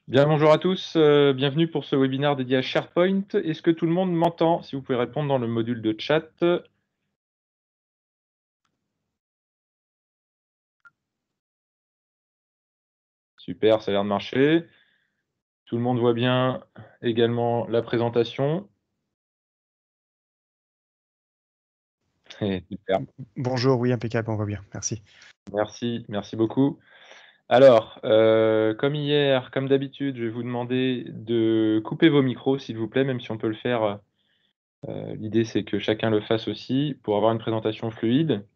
Bien, bonjour à tous, bienvenue pour ce webinaire dédié à SharePoint. Est-ce que tout le monde m'entend? Si vous pouvez répondre dans le module de chat. Super, ça a l'air de marcher. Tout le monde voit bien également la présentation. Super, Bonjour, oui, impeccable, on voit bien, merci. merci beaucoup. Alors, comme hier, comme d'habitude, je vais vous demander de couper vos micros, s'il vous plaît, même si on peut le faire, l'idée c'est que chacun le fasse aussi pour avoir une présentation fluide.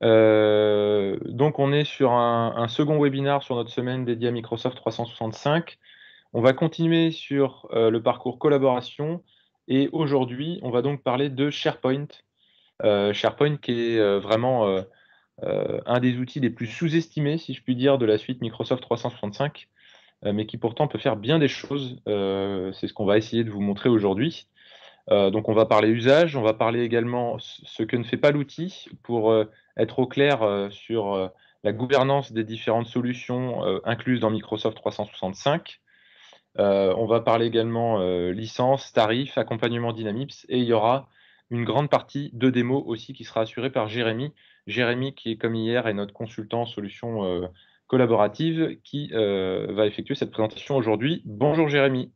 Donc on est sur un second webinar sur notre semaine dédiée à Microsoft 365. On va continuer sur, le parcours collaboration et aujourd'hui, on va donc parler de SharePoint. SharePoint qui est, vraiment, un des outils les plus sous-estimés, si je puis dire, de la suite Microsoft 365, mais qui pourtant peut faire bien des choses. C'est ce qu'on va essayer de vous montrer aujourd'hui. Donc on va parler usage, on va parler également ce que ne fait pas l'outil pour, être au clair, sur, la gouvernance des différentes solutions, incluses dans Microsoft 365. On va parler également, licence, tarifs, accompagnement Dynamics et il y aura une grande partie de démo aussi qui sera assurée par Jérémy. Jérémy qui est comme hier est notre consultant solutions, collaboratives qui, va effectuer cette présentation aujourd'hui. Bonjour Jérémy.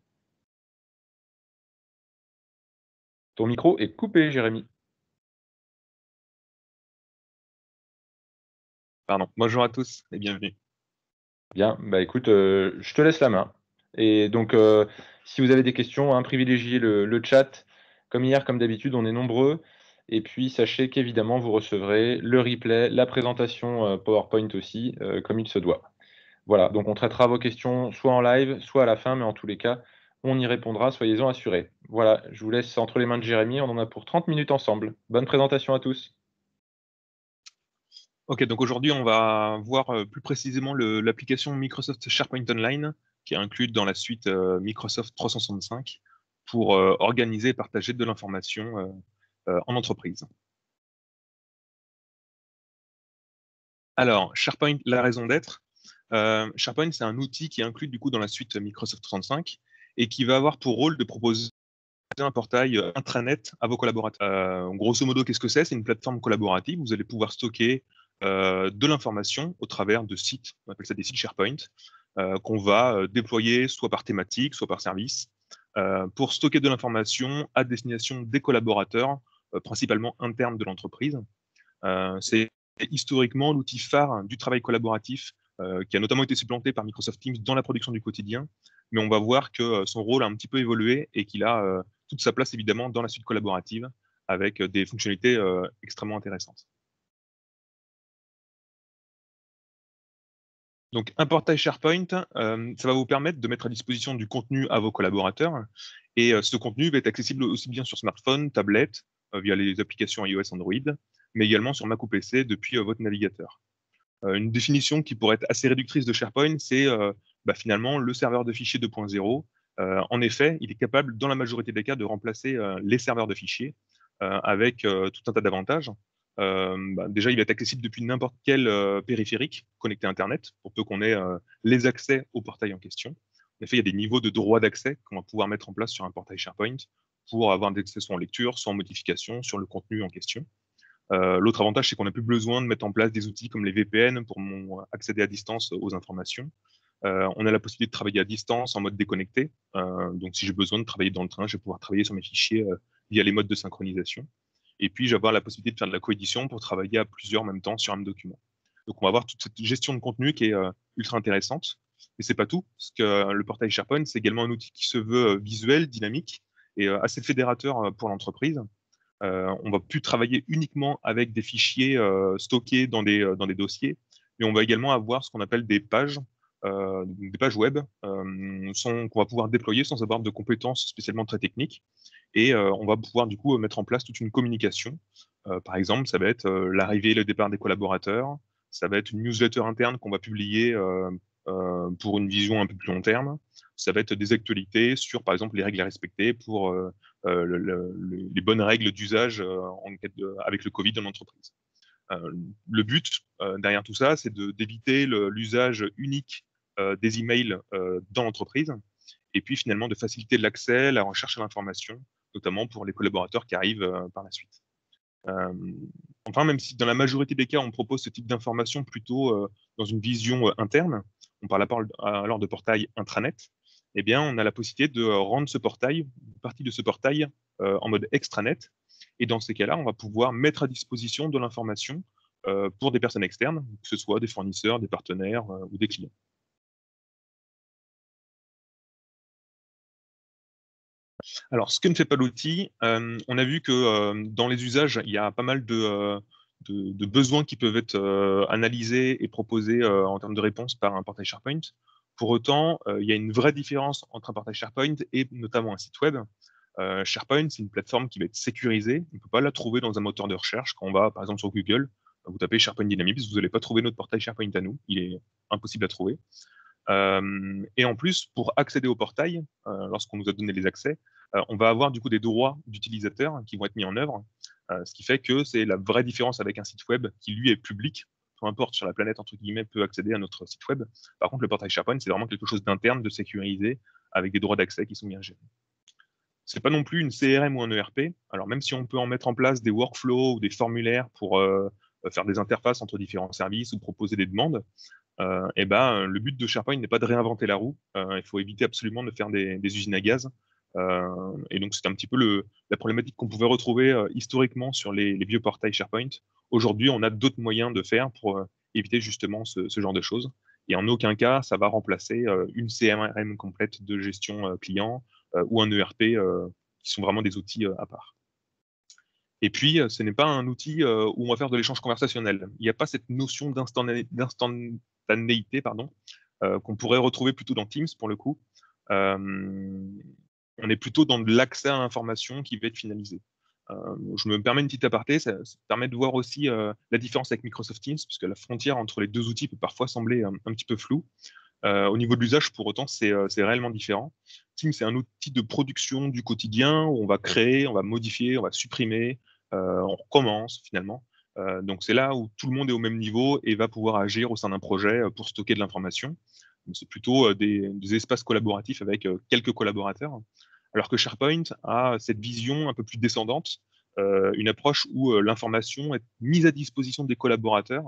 Ton micro est coupé Jérémy. Pardon. Bonjour à tous et bienvenue. Bien, bah, écoute, je te laisse la main et donc si vous avez des questions, hein, privilégiez le chat. Comme hier, comme d'habitude, on est nombreux et puis sachez qu'évidemment, vous recevrez le replay, la présentation, PowerPoint aussi, comme il se doit. Voilà, donc on traitera vos questions soit en live, soit à la fin, mais en tous les cas, on y répondra, soyez-en assurés. Voilà, je vous laisse entre les mains de Jérémy, on en a pour 30 minutes ensemble. Bonne présentation à tous. Ok, donc aujourd'hui, on va voir plus précisément l'application Microsoft SharePoint Online, qui est inclue dans la suite Microsoft 365, pour organiser et partager de l'information en entreprise. Alors, SharePoint, la raison d'être. SharePoint, c'est un outil qui est inclus du coup dans la suite Microsoft 365 et qui va avoir pour rôle de proposer un portail intranet à vos collaborateurs. Grosso modo, qu'est-ce que c'est? C'est une plateforme collaborative. Vous allez pouvoir stocker de l'information au travers de sites, on appelle ça des sites SharePoint, qu'on va déployer soit par thématique, soit par service, pour stocker de l'information à destination des collaborateurs, principalement internes de l'entreprise. C'est historiquement l'outil phare du travail collaboratif, qui a notamment été supplanté par Microsoft Teams dans la production du quotidien, mais on va voir que son rôle a un petit peu évolué et qu'il a toute sa place évidemment dans la suite collaborative, avec des fonctionnalités extrêmement intéressantes. Donc, un portail SharePoint, ça va vous permettre de mettre à disposition du contenu à vos collaborateurs. Et ce contenu va être accessible aussi bien sur smartphone, tablette, via les applications iOS, Android, mais également sur Mac ou PC depuis votre navigateur. Une définition qui pourrait être assez réductrice de SharePoint, c'est finalement le serveur de fichiers 2.0. En effet, il est capable, dans la majorité des cas, de remplacer les serveurs de fichiers avec tout un tas d'avantages. Déjà, il va être accessible depuis n'importe quel périphérique connecté à Internet, pour peu qu'on ait les accès au portail en question. En effet, il y a des niveaux de droit d'accès qu'on va pouvoir mettre en place sur un portail SharePoint pour avoir des accès soit en lecture, soit en modification sur le contenu en question. L'autre avantage, c'est qu'on n'a plus besoin de mettre en place des outils comme les VPN pour accéder à distance aux informations. On a la possibilité de travailler à distance en mode déconnecté. Donc, si j'ai besoin de travailler dans le train, je vais pouvoir travailler sur mes fichiers via les modes de synchronisation. Et puis, j'ai avoir la possibilité de faire de la coédition pour travailler à plusieurs en même temps sur un même document. Donc, on va avoir toute cette gestion de contenu qui est ultra intéressante. Mais c'est pas tout, parce que le portail SharePoint, c'est également un outil qui se veut visuel, dynamique et assez fédérateur pour l'entreprise. On va plus travailler uniquement avec des fichiers stockés dans des dossiers, mais on va également avoir ce qu'on appelle des pages web qu'on va pouvoir déployer sans avoir de compétences spécialement très techniques. Et on va pouvoir du coup mettre en place toute une communication. Par exemple, ça va être l'arrivée et le départ des collaborateurs. Ça va être une newsletter interne qu'on va publier pour une vision un peu plus long terme. Ça va être des actualités sur, par exemple, les règles à respecter pour les bonnes règles d'usage avec le Covid dans l'entreprise. Le but derrière tout ça, c'est d'éviter l'usage unique des emails dans l'entreprise, et puis finalement de faciliter l'accès, la recherche à l'information, notamment pour les collaborateurs qui arrivent par la suite. Enfin, même si dans la majorité des cas, on propose ce type d'information plutôt dans une vision interne, on parle alors de portail intranet, eh bien, on a la possibilité de rendre ce portail, une partie de ce portail, en mode extranet. Et dans ces cas-là, on va pouvoir mettre à disposition de l'information pour des personnes externes, que ce soit des fournisseurs, des partenaires ou des clients. Alors, ce que ne fait pas l'outil, on a vu que dans les usages, il y a pas mal de besoins qui peuvent être analysés et proposés en termes de réponse par un portail SharePoint. Pour autant, il y a une vraie différence entre un portail SharePoint et notamment un site web. SharePoint, c'est une plateforme qui va être sécurisée. On ne peut pas la trouver dans un moteur de recherche. Quand on va, par exemple, sur Google, vous tapez SharePoint Dynamics, vous n'allez pas trouver notre portail SharePoint à nous. Il est impossible à trouver. Et en plus, pour accéder au portail, lorsqu'on nous a donné les accès, on va avoir du coup des droits d'utilisateurs qui vont être mis en œuvre, ce qui fait que c'est la vraie différence avec un site web qui lui est public. Peu importe sur la planète entre guillemets peut accéder à notre site web. Par contre, le portail SharePoint, c'est vraiment quelque chose d'interne, de sécurisé, avec des droits d'accès qui sont bien gérés. C'est pas non plus une CRM ou un ERP. Alors même si on peut en mettre en place des workflows ou des formulaires pour faire des interfaces entre différents services ou proposer des demandes, le but de SharePoint n'est pas de réinventer la roue. Il faut éviter absolument de faire des usines à gaz. Et donc, c'est un petit peu la problématique qu'on pouvait retrouver historiquement sur les vieux portails SharePoint. Aujourd'hui, on a d'autres moyens de faire pour éviter justement ce genre de choses. Et en aucun cas, ça va remplacer une CRM complète de gestion client ou un ERP qui sont vraiment des outils à part. Et puis, ce n'est pas un outil où on va faire de l'échange conversationnel. Il n'y a pas cette notion d'instantanéité qu'on pourrait retrouver plutôt dans Teams, pour le coup. On est plutôt dans de l'accès à l'information qui va être finalisé. Je me permets une petite aparté, ça permet de voir aussi la différence avec Microsoft Teams, puisque la frontière entre les deux outils peut parfois sembler un petit peu floue. Au niveau de l'usage, pour autant, c'est réellement différent. Teams, c'est un outil de production du quotidien où on va créer, on va modifier, on va supprimer, on recommence finalement. Donc c'est là où tout le monde est au même niveau et va pouvoir agir au sein d'un projet pour stocker de l'information. C'est plutôt des espaces collaboratifs avec quelques collaborateurs. Alors que SharePoint a cette vision un peu plus descendante, une approche où l'information est mise à disposition des collaborateurs.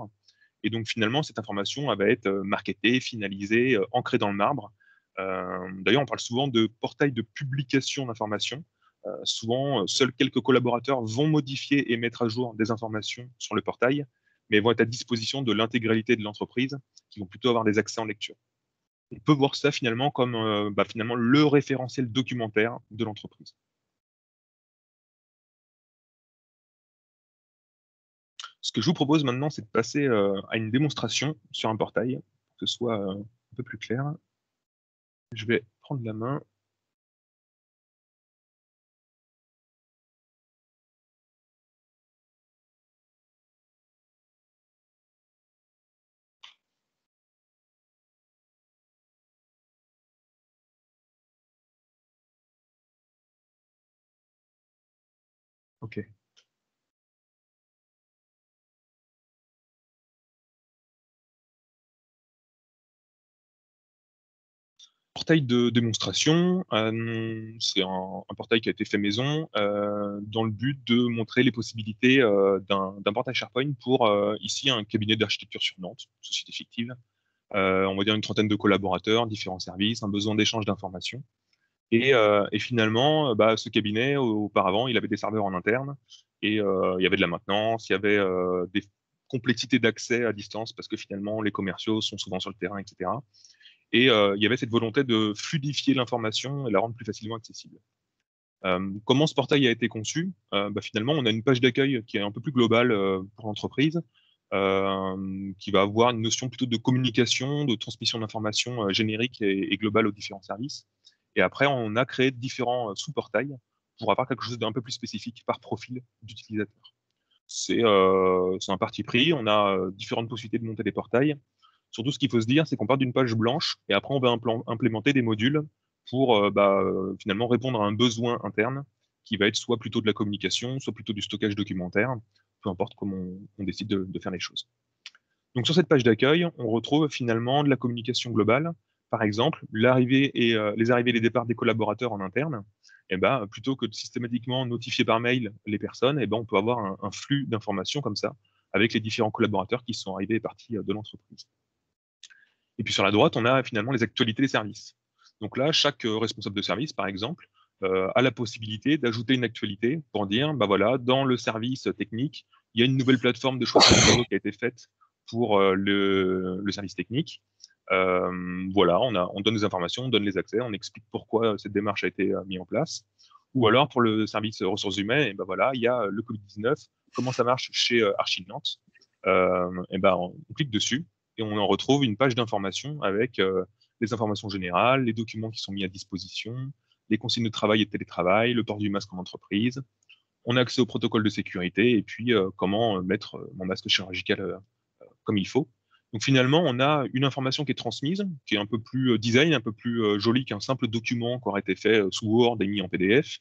Et donc finalement, cette information elle va être marketée, finalisée, ancrée dans le marbre. D'ailleurs, on parle souvent de portail de publication d'informations. Souvent, seuls quelques collaborateurs vont modifier et mettre à jour des informations sur le portail, mais vont être à disposition de l'intégralité de l'entreprise, qui vont plutôt avoir des accès en lecture. On peut voir ça finalement comme finalement le référentiel documentaire de l'entreprise. Ce que je vous propose maintenant, c'est de passer à une démonstration sur un portail, pour que ce soit un peu plus clair. Je vais prendre la main. OK. Portail de démonstration, c'est un portail qui a été fait maison dans le but de montrer les possibilités d'un portail SharePoint pour ici un cabinet d'architecture sur Nantes, société fictive. On va dire une trentaine de collaborateurs, différents services, un besoin d'échange d'informations. Et finalement, ce cabinet, auparavant, il avait des serveurs en interne et il y avait de la maintenance, il y avait des complexités d'accès à distance parce que finalement, les commerciaux sont souvent sur le terrain, etc. Et il y avait cette volonté de fluidifier l'information et la rendre plus facilement accessible. Comment ce portail a été conçu? Finalement, on a une page d'accueil qui est un peu plus globale pour l'entreprise, qui va avoir une notion plutôt de communication, de transmission d'informations générique et globale aux différents services. Et après, on a créé différents sous-portails pour avoir quelque chose d'un peu plus spécifique par profil d'utilisateur. C'est un parti pris, on a différentes possibilités de monter des portails. Surtout, ce qu'il faut se dire, c'est qu'on part d'une page blanche et après, on va implémenter des modules pour finalement répondre à un besoin interne qui va être soit plutôt de la communication, soit plutôt du stockage documentaire, peu importe comment on décide de faire les choses. Donc sur cette page d'accueil, on retrouve finalement de la communication globale. Par exemple, l'arrivée et les arrivées et les départs des collaborateurs en interne. Et ben, plutôt que de systématiquement notifier par mail les personnes, et ben, on peut avoir un flux d'informations comme ça, avec les différents collaborateurs qui sont arrivés et partis de l'entreprise. Et puis sur la droite, on a finalement les actualités des services. Donc là, chaque responsable de service, par exemple, a la possibilité d'ajouter une actualité pour dire, bah voilà, dans le service technique, il y a une nouvelle plateforme de choix de matériaux qui a été faite pour le service technique. Voilà, on donne des informations, on donne les accès, on explique pourquoi cette démarche a été mise en place. Ou alors pour le service ressources humaines, et ben voilà, il y a le Covid-19, comment ça marche chez Archie Nantes. Et ben on clique dessus et on en retrouve une page d'information avec les informations générales, les documents qui sont mis à disposition, les consignes de travail et de télétravail, le port du masque en entreprise. On a accès au protocole de sécurité et puis comment mettre mon masque chirurgical comme il faut. Donc finalement, on a une information qui est transmise, qui est un peu plus design, un peu plus jolie qu'un simple document qui aurait été fait sous Word et mis en PDF.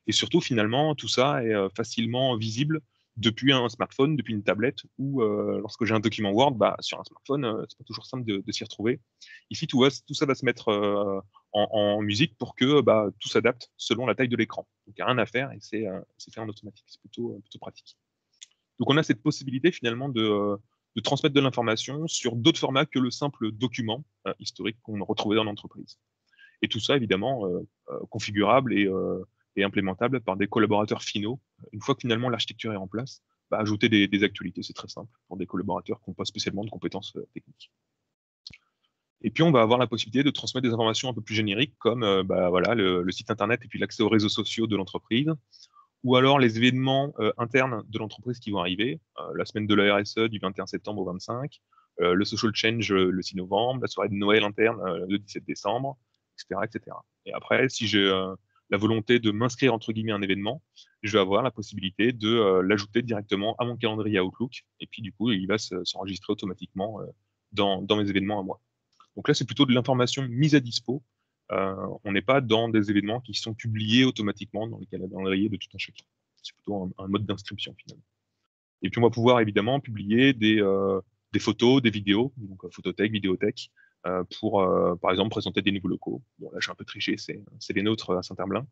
Et surtout, finalement, tout ça est facilement visible depuis un smartphone, depuis une tablette, ou lorsque j'ai un document Word, bah, sur un smartphone, c'est pas toujours simple de s'y retrouver. Ici, tout ça va se mettre en musique pour que bah, tout s'adapte selon la taille de l'écran. Donc, il n'y a rien à faire et c'est fait en automatique. C'est plutôt pratique. Donc, on a cette possibilité finalement de transmettre de l'information sur d'autres formats que le simple document historique qu'on retrouvait dans l'entreprise. Et tout ça, évidemment, configurable et implémentable par des collaborateurs finaux. Une fois que finalement l'architecture est en place, bah, ajouter des actualités, c'est très simple pour des collaborateurs qui n'ont pas spécialement de compétences techniques. Et puis, on va avoir la possibilité de transmettre des informations un peu plus génériques, comme bah, voilà, le site internet et puis l'accès aux réseaux sociaux de l'entreprise, ou alors les événements internes de l'entreprise qui vont arriver, la semaine de la RSE du 21 septembre au 25, le social change le 6 novembre, la soirée de Noël interne le 17 décembre, etc., etc. Et après, si j'ai la volonté de m'inscrire entre guillemets à un événement, je vais avoir la possibilité de l'ajouter directement à mon calendrier Outlook, et puis du coup, il va s'enregistrer automatiquement dans mes événements à moi. Donc là, c'est plutôt de l'information mise à dispo. On n'est pas dans des événements qui sont publiés automatiquement dans le calendrier de tout un chacun. C'est plutôt un mode d'inscription finalement. Et puis on va pouvoir évidemment publier des photos, des vidéos, donc photothèque, vidéothèque, pour par exemple présenter des nouveaux locaux. Bon là j'ai un peu triché, c'est les nôtres à Saint-Herblain,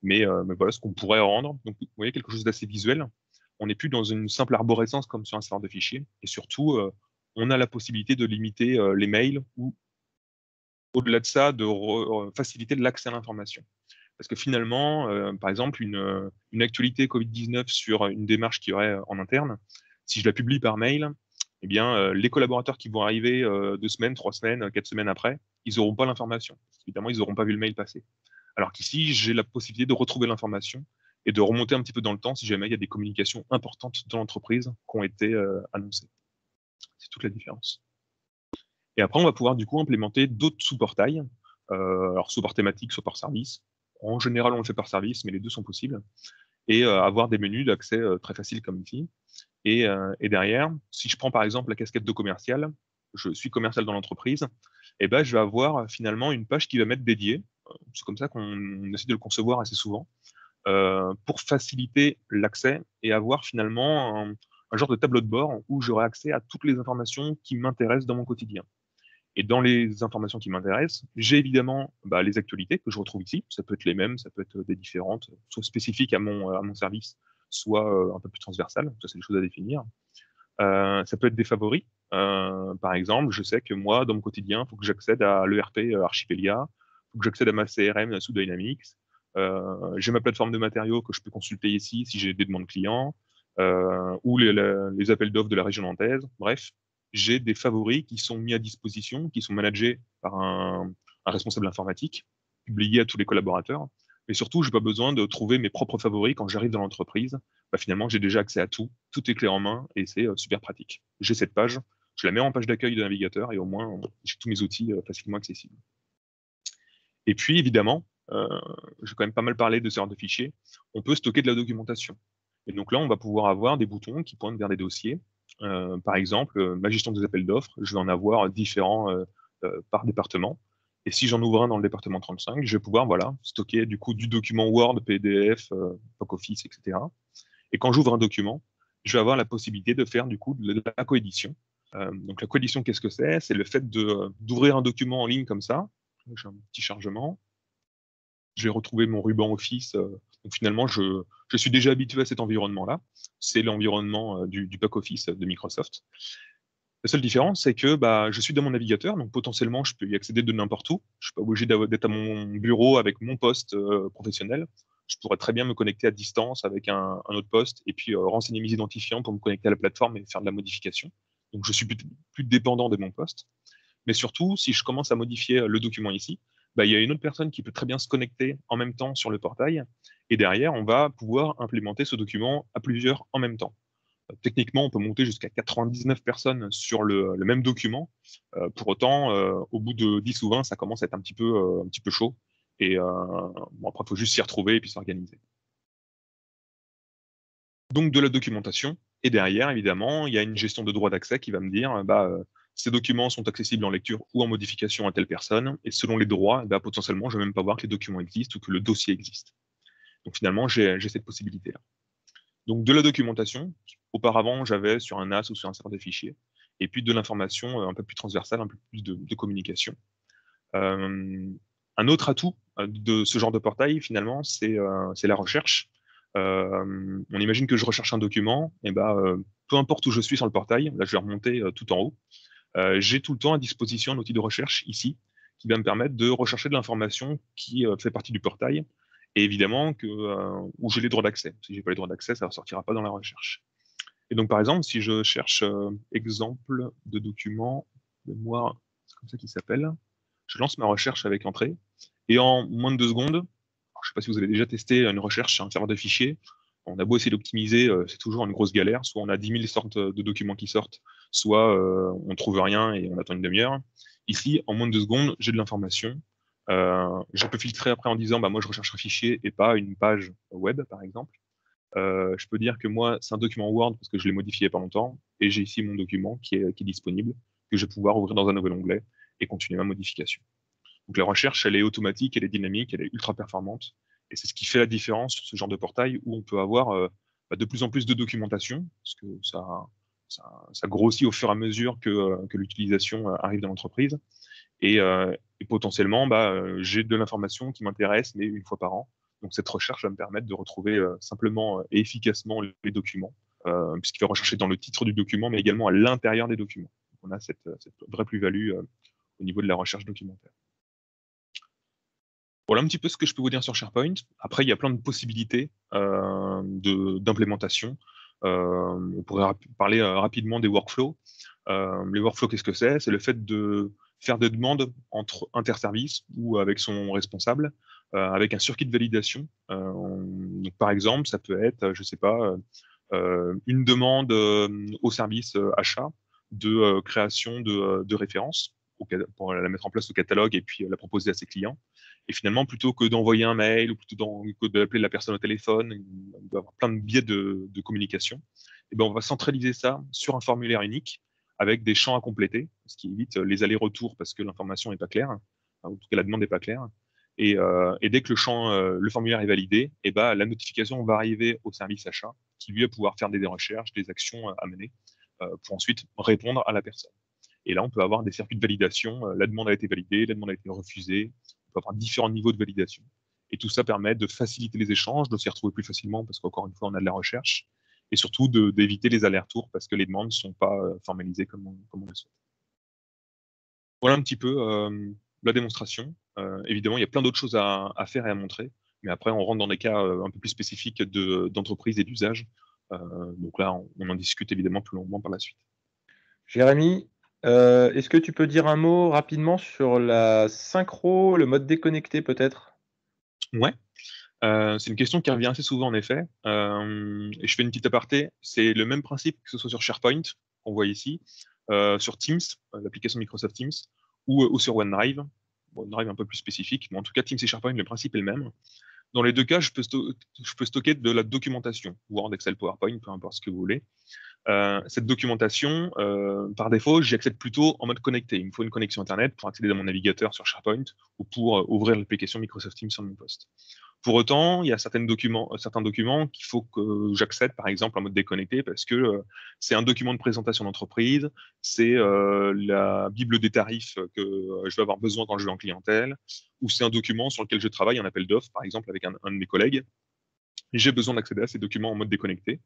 mais voilà ce qu'on pourrait rendre. Donc vous voyez quelque chose d'assez visuel. On n'est plus dans une simple arborescence comme sur un serveur de fichiers, et surtout on a la possibilité de limiter les mails ou au-delà de ça, de faciliter l'accès à l'information. Parce que finalement, par exemple, une actualité Covid-19 sur une démarche qui y aurait en interne, si je la publie par mail, eh bien, les collaborateurs qui vont arriver 2 semaines, 3 semaines, 4 semaines après, ils n'auront pas l'information. Évidemment, ils n'auront pas vu le mail passer. Alors qu'ici, j'ai la possibilité de retrouver l'information et de remonter un petit peu dans le temps si jamais il y a des communications importantes dans l'entreprise qui ont été annoncées. C'est toute la différence. Et après, on va pouvoir du coup implémenter d'autres sous-portails, alors soit par thématique, soit par service. En général, on le fait par service, mais les deux sont possibles. Et avoir des menus d'accès très faciles comme ici. Et derrière, si je prends par exemple la casquette de commercial, je suis commercial dans l'entreprise, et ben, je vais avoir finalement une page qui va m'être dédiée. C'est comme ça qu'on essaie de le concevoir assez souvent, pour faciliter l'accès et avoir finalement un genre de tableau de bord où j'aurai accès à toutes les informations qui m'intéressent dans mon quotidien. Et dans les informations qui m'intéressent, j'ai évidemment bah, les actualités que je retrouve ici. Ça peut être les mêmes, ça peut être des différentes, soit spécifiques à mon service, soit un peu plus transversales. Ça, c'est des choses à définir. Ça peut être des favoris. Par exemple, je sais que moi, dans mon quotidien, il faut que j'accède à l'ERP Archipelia, il faut que j'accède à ma CRM sous Dynamics. J'ai ma plateforme de matériaux que je peux consulter ici si j'ai des demandes clients, ou les appels d'offres de la région nantaise. Bref, j'ai des favoris qui sont mis à disposition, qui sont managés par un responsable informatique, publiés à tous les collaborateurs. Mais surtout, je n'ai pas besoin de trouver mes propres favoris quand j'arrive dans l'entreprise. Bah, finalement, j'ai déjà accès à tout. Tout est clé en main et c'est super pratique. J'ai cette page, je la mets en page d'accueil de navigateur et au moins, j'ai tous mes outils facilement accessibles. Et puis, évidemment, j'ai quand même pas mal parlé de serveur de fichiers, on peut stocker de la documentation. Et donc là, on va pouvoir avoir des boutons qui pointent vers des dossiers. Par exemple, ma gestion des appels d'offres, je vais en avoir différents par département. Et si j'en ouvre un dans le département 35, je vais pouvoir voilà, stocker du coup du document Word, PDF, PockOffice, etc. Et quand j'ouvre un document, je vais avoir la possibilité de faire du coup de la coédition. Donc la coalition, qu'est-ce que c'est? C'est le fait d'ouvrir un document en ligne comme ça. J'ai un petit chargement. J'ai retrouvé mon ruban Office. Donc finalement, je suis déjà habitué à cet environnement-là. C'est l'environnement du pack Office de Microsoft. La seule différence, c'est que je suis dans mon navigateur, donc potentiellement, je peux y accéder de n'importe où. Je suis pas obligé d'être à mon bureau avec mon poste professionnel. Je pourrais très bien me connecter à distance avec un autre poste et puis renseigner mes identifiants pour me connecter à la plateforme et faire de la modification. Donc je suis plus dépendant de mon poste. Mais surtout, si je commence à modifier le document ici, il y a une autre personne qui peut très bien se connecter en même temps sur le portail. Et derrière, on va pouvoir implémenter ce document à plusieurs en même temps. Techniquement, on peut monter jusqu'à 99 personnes sur le même document. Pour autant, au bout de 10 ou 20, ça commence à être un petit peu chaud. Et après, il faut juste s'y retrouver et puis s'organiser. Donc de la documentation. Et derrière, évidemment, il y a une gestion de droit d'accès qui va me dire ces documents sont accessibles en lecture ou en modification à telle personne. Et selon les droits, potentiellement, je ne vais même pas voir que les documents existent ou que le dossier existe. Donc finalement, j'ai cette possibilité-là. Donc de la documentation, auparavant j'avais sur un NAS ou sur un serveur de fichiers, et puis de l'information un peu plus transversale, un peu plus de communication. Un autre atout de ce genre de portail, finalement, c'est la recherche. On imagine que je recherche un document, et peu importe où je suis sur le portail, là je vais remonter tout en haut, j'ai tout le temps à disposition un outil de recherche ici, qui va me permettre de rechercher de l'information qui fait partie du portail, et évidemment où j'ai les droits d'accès. Si j'ai pas les droits d'accès, ça ne ressortira pas dans la recherche. Et donc, par exemple, si je cherche exemple de document, mémoire, c'est comme ça qu'il s'appelle, je lance ma recherche avec entrée, et en moins de 2 secondes, alors, je ne sais pas si vous avez déjà testé une recherche sur un serveur de fichiers, on a beau essayer d'optimiser, c'est toujours une grosse galère. Soit on a 10 000 sortes de documents qui sortent, soit on trouve rien et on attend une demi-heure. Ici, en moins de 2 secondes, j'ai de l'information. Je peux filtrer après en disant, moi je recherche un fichier et pas une page web, par exemple. Je peux dire que moi, c'est un document Word parce que je l'ai modifié il n'y a pas longtemps, et j'ai ici mon document qui est disponible, que je vais pouvoir ouvrir dans un nouvel onglet et continuer ma modification. Donc la recherche, elle est automatique, elle est dynamique, elle est ultra performante, et c'est ce qui fait la différence sur ce genre de portail où on peut avoir de plus en plus de documentation, parce que ça grossit au fur et à mesure que l'utilisation arrive dans l'entreprise, et potentiellement, j'ai de l'information qui m'intéresse, mais une fois par an. Donc cette recherche va me permettre de retrouver simplement et efficacement les documents, puisqu'il va rechercher dans le titre du document, mais également à l'intérieur des documents. Donc on a cette vraie plus-value au niveau de la recherche documentaire. Voilà un petit peu ce que je peux vous dire sur SharePoint. Après, il y a plein de possibilités d'implémentation. On pourrait parler rapidement des workflows. Les workflows, qu'est-ce que c'est? C'est le fait de faire des demandes entre interservices ou avec son responsable, avec un circuit de validation. Donc, par exemple, ça peut être, je sais pas, une demande au service achat de création de références pour la mettre en place au catalogue et puis la proposer à ses clients. Et finalement, plutôt que d'envoyer un mail ou plutôt que d'appeler la personne au téléphone, il doit y avoir plein de biais de communication. Et on va centraliser ça sur un formulaire unique avec des champs à compléter, ce qui évite les allers-retours parce que l'information n'est pas claire, en tout cas la demande n'est pas claire. Et dès que le formulaire est validé, la notification va arriver au service achat qui lui va pouvoir faire des recherches, des actions à mener pour ensuite répondre à la personne. Et là, on peut avoir des circuits de validation. La demande a été validée, la demande a été refusée. On peut avoir différents niveaux de validation. Et tout ça permet de faciliter les échanges, de s'y retrouver plus facilement parce qu'encore une fois, on a de la recherche. Et surtout d'éviter les allers-retours parce que les demandes ne sont pas formalisées comme on le souhaite. Voilà un petit peu la démonstration. Évidemment, il y a plein d'autres choses à faire et à montrer. Mais après, on rentre dans des cas un peu plus spécifiques d'entreprise et d'usage. Donc là, on en discute évidemment plus longuement par la suite. Jérémy, est-ce que tu peux dire un mot rapidement sur la synchro, le mode déconnecté peut-être? Ouais. C'est une question qui revient assez souvent en effet. Et je fais une petite aparté. C'est le même principe que ce soit sur SharePoint, qu'on voit ici, sur Teams, l'application Microsoft Teams, ou sur OneDrive. OneDrive un peu plus spécifique, mais en tout cas Teams et SharePoint, le principe est le même. Dans les deux cas, je peux stocker de la documentation, Word, Excel, PowerPoint, peu importe ce que vous voulez. Cette documentation, par défaut, j'y accède plutôt en mode connecté. Il me faut une connexion Internet pour accéder à mon navigateur sur SharePoint ou pour ouvrir l'application Microsoft Teams sur mon poste. Pour autant, il y a certains documents qu'il faut que j'accède, par exemple, en mode déconnecté, parce que c'est un document de présentation d'entreprise, c'est la bible des tarifs que je vais avoir besoin quand je vais en clientèle, ou c'est un document sur lequel je travaille, un appel d'offres, par exemple, avec un de mes collègues. Et j'ai besoin d'accéder à ces documents en mode déconnecté.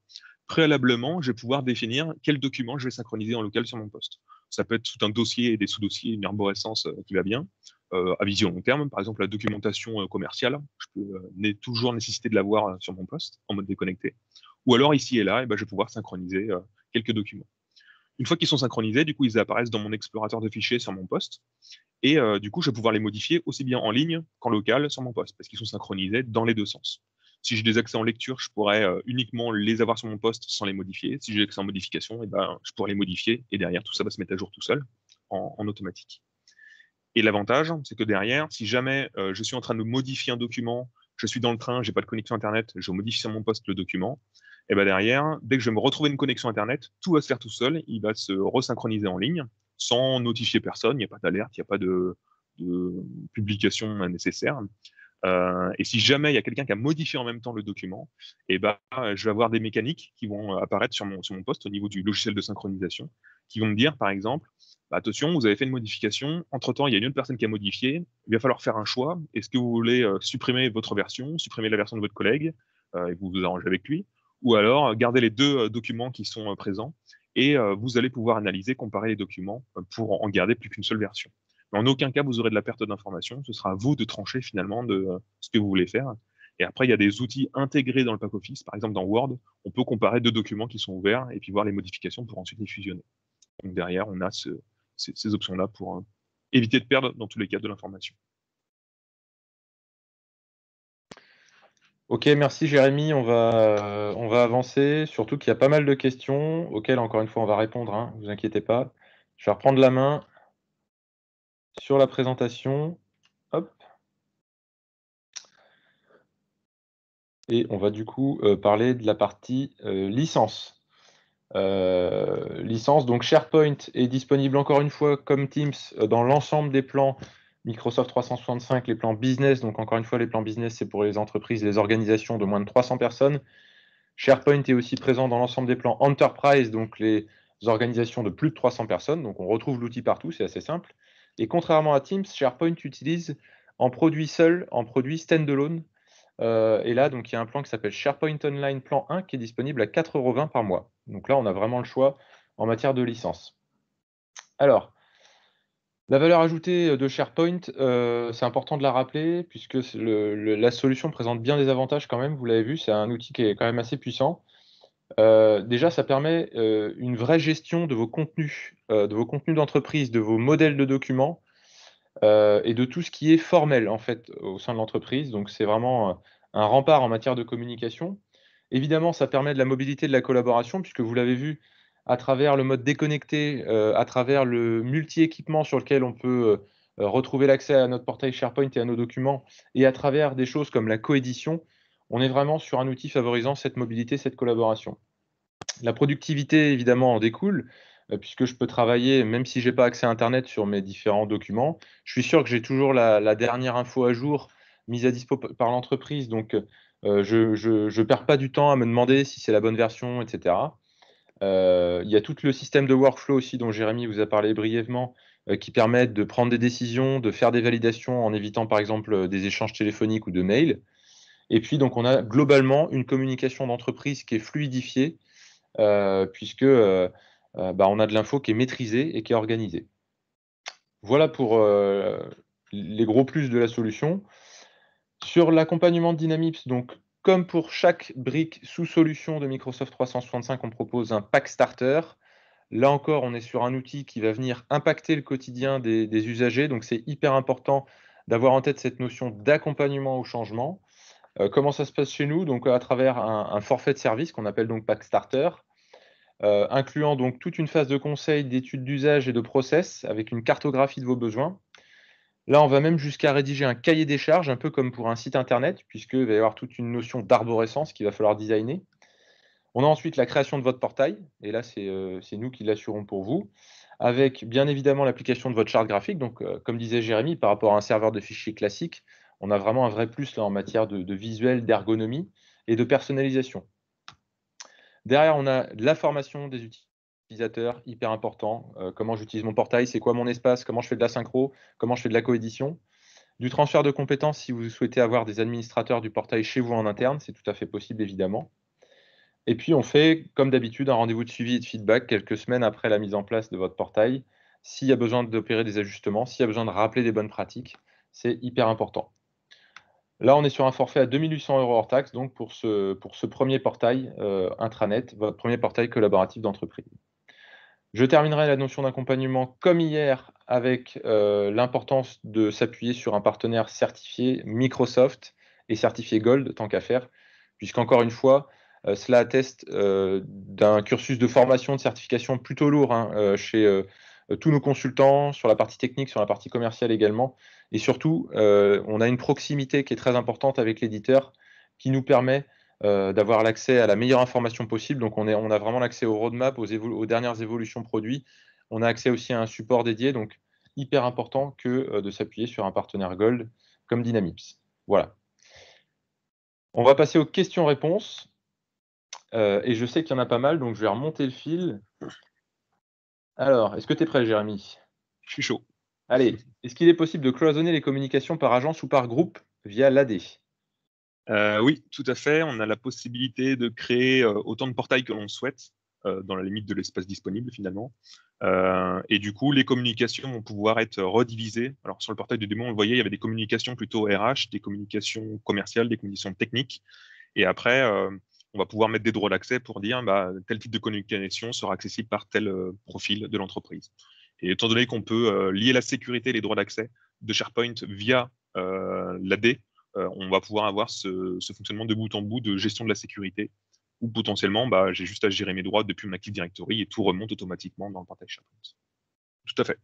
Préalablement, je vais pouvoir définir quel document je vais synchroniser en local sur mon poste. Ça peut être tout un dossier et des sous-dossiers, une arborescence qui va bien, à vision long terme. Par exemple, la documentation commerciale, je peux toujours nécessiter de l'avoir sur mon poste en mode déconnecté. Ou alors, ici et là, je vais pouvoir synchroniser quelques documents. Une fois qu'ils sont synchronisés, du coup, ils apparaissent dans mon explorateur de fichiers sur mon poste. Et du coup, je vais pouvoir les modifier aussi bien en ligne qu'en local sur mon poste, parce qu'ils sont synchronisés dans les deux sens. Si j'ai des accès en lecture, je pourrais uniquement les avoir sur mon poste sans les modifier. Si j'ai accès en modification, je pourrais les modifier et derrière, tout ça va se mettre à jour tout seul en automatique. Et l'avantage, c'est que derrière, si jamais je suis en train de modifier un document, je suis dans le train, j'ai pas de connexion Internet, je modifie sur mon poste le document, et derrière, dès que je vais me retrouver une connexion Internet, tout va se faire tout seul, il va se resynchroniser en ligne, sans notifier personne, il n'y a pas d'alerte, il n'y a pas de publication nécessaire. Et si jamais il y a quelqu'un qui a modifié en même temps le document, je vais avoir des mécaniques qui vont apparaître sur mon poste au niveau du logiciel de synchronisation, qui vont me dire, par exemple, attention, vous avez fait une modification, entre-temps, il y a une autre personne qui a modifié, il va falloir faire un choix. Est-ce que vous voulez supprimer votre version, supprimer la version de votre collègue, et vous vous arrangez avec lui, ou alors garder les deux documents qui sont présents, et vous allez pouvoir analyser, comparer les documents pour en garder plus qu'une seule version. Mais en aucun cas, vous aurez de la perte d'information. Ce sera à vous de trancher finalement de ce que vous voulez faire. Et après, il y a des outils intégrés dans le pack office. Par exemple, dans Word, on peut comparer deux documents qui sont ouverts et puis voir les modifications pour ensuite les fusionner. Donc derrière, on a ces options-là pour éviter de perdre, dans tous les cas, de l'information. Ok, merci Jérémy. On va avancer. Surtout qu'il y a pas mal de questions auxquelles, encore une fois, on va répondre. Ne vous inquiétez pas. Je vais reprendre la main sur la présentation. Hop. Et on va du coup parler de la partie licence. Licence, donc SharePoint est disponible encore une fois comme Teams dans l'ensemble des plans Microsoft 365, les plans business. Donc encore une fois, les plans business, c'est pour les entreprises, les organisations de moins de 300 personnes. SharePoint est aussi présent dans l'ensemble des plans Enterprise, donc les organisations de plus de 300 personnes. Donc on retrouve l'outil partout, c'est assez simple. Et contrairement à Teams, SharePoint utilise en produit seul, en produit standalone. Et là, donc, il y a un plan qui s'appelle SharePoint Online Plan 1 qui est disponible à 4,20 € par mois. Donc là, on a vraiment le choix en matière de licence. Alors, la valeur ajoutée de SharePoint, c'est important de la rappeler puisque la solution présente bien des avantages quand même. Vous l'avez vu, c'est un outil qui est quand même assez puissant. Déjà, ça permet une vraie gestion de vos contenus d'entreprise, de vos modèles de documents et de tout ce qui est formel en fait au sein de l'entreprise. Donc c'est vraiment un rempart en matière de communication. Évidemment, ça permet de la mobilité de la collaboration, puisque vous l'avez vu à travers le mode déconnecté, à travers le multi-équipement sur lequel on peut retrouver l'accès à notre portail SharePoint et à nos documents, et à travers des choses comme la coédition, on est vraiment sur un outil favorisant cette mobilité, cette collaboration. La productivité, évidemment, en découle, puisque je peux travailler, même si je n'ai pas accès à Internet, sur mes différents documents. Je suis sûr que j'ai toujours la dernière info à jour mise à dispo par l'entreprise, donc je ne perds pas du temps à me demander si c'est la bonne version, etc. Il y a tout le système de workflow aussi dont Jérémy vous a parlé brièvement, qui permettent de prendre des décisions, de faire des validations en évitant par exemple des échanges téléphoniques ou de mails. Et puis donc on a globalement une communication d'entreprise qui est fluidifiée, puisque on a de l'info qui est maîtrisée et qui est organisée. Voilà pour les gros plus de la solution. Sur l'accompagnement de Dynamics, donc comme pour chaque brique sous-solution de Microsoft 365, on propose un pack starter. Là encore, on est sur un outil qui va venir impacter le quotidien des usagers, donc c'est hyper important d'avoir en tête cette notion d'accompagnement au changement. Comment ça se passe chez nous? Donc à travers un forfait de service qu'on appelle donc pack starter, incluant donc toute une phase de conseil, d'études d'usage et de process avec une cartographie de vos besoins. Là, on va même jusqu'à rédiger un cahier des charges, un peu comme pour un site internet, puisqu'il va y avoir toute une notion d'arborescence qu'il va falloir designer. On a ensuite la création de votre portail, et là, c'est nous qui l'assurons pour vous, avec bien évidemment l'application de votre charte graphique. Donc, comme disait Jérémy, par rapport à un serveur de fichiers classique, On a vraiment un vrai plus là en matière de visuel, d'ergonomie et de personnalisation. Derrière, on a de la formation des utilisateurs, hyper important. Comment j'utilise mon portail, c'est quoi mon espace, comment je fais de la synchro, comment je fais de la coédition. Du transfert de compétences si vous souhaitez avoir des administrateurs du portail chez vous en interne, c'est tout à fait possible évidemment. Et puis on fait, comme d'habitude, un rendez-vous de suivi et de feedback quelques semaines après la mise en place de votre portail. S'il y a besoin d'opérer des ajustements, s'il y a besoin de rappeler des bonnes pratiques, c'est hyper important. Là, on est sur un forfait à 2 800 € hors taxe, donc pour ce premier portail intranet, votre premier portail collaboratif d'entreprise. Je terminerai la notion d'accompagnement comme hier avec l'importance de s'appuyer sur un partenaire certifié Microsoft et certifié Gold, tant qu'à faire, puisqu'encore une fois, cela atteste d'un cursus de formation, de certification plutôt lourd hein, chez tous nos consultants, sur la partie technique, sur la partie commerciale également. Et surtout, on a une proximité qui est très importante avec l'éditeur qui nous permet d'avoir l'accès à la meilleure information possible. Donc, on a vraiment l'accès au roadmap, aux dernières évolutions produits. On a accès aussi à un support dédié. Donc, hyper important que de s'appuyer sur un partenaire Gold comme Dynamips. Voilà. On va passer aux questions-réponses. Et je sais qu'il y en a pas mal, donc je vais remonter le fil. Alors, est-ce que tu es prêt, Jérémy? Je suis chaud. Allez, est-ce qu'il est possible de cloisonner les communications par agence ou par groupe via l'AD? Oui, tout à fait. On a la possibilité de créer autant de portails que l'on souhaite, dans la limite de l'espace disponible finalement. Et du coup, les communications vont pouvoir être redivisées. Alors sur le portail de démo, on le voyait, il y avait des communications plutôt RH, des communications commerciales, des communications techniques. Et après, on va pouvoir mettre des droits d'accès pour dire bah, tel type de communication sera accessible par tel profil de l'entreprise. Et étant donné qu'on peut lier la sécurité et les droits d'accès de SharePoint via l'AD, on va pouvoir avoir ce fonctionnement de bout en bout de gestion de la sécurité, où potentiellement, bah, j'ai juste à gérer mes droits depuis mon Active Directory et tout remonte automatiquement dans le portail SharePoint. Tout à fait.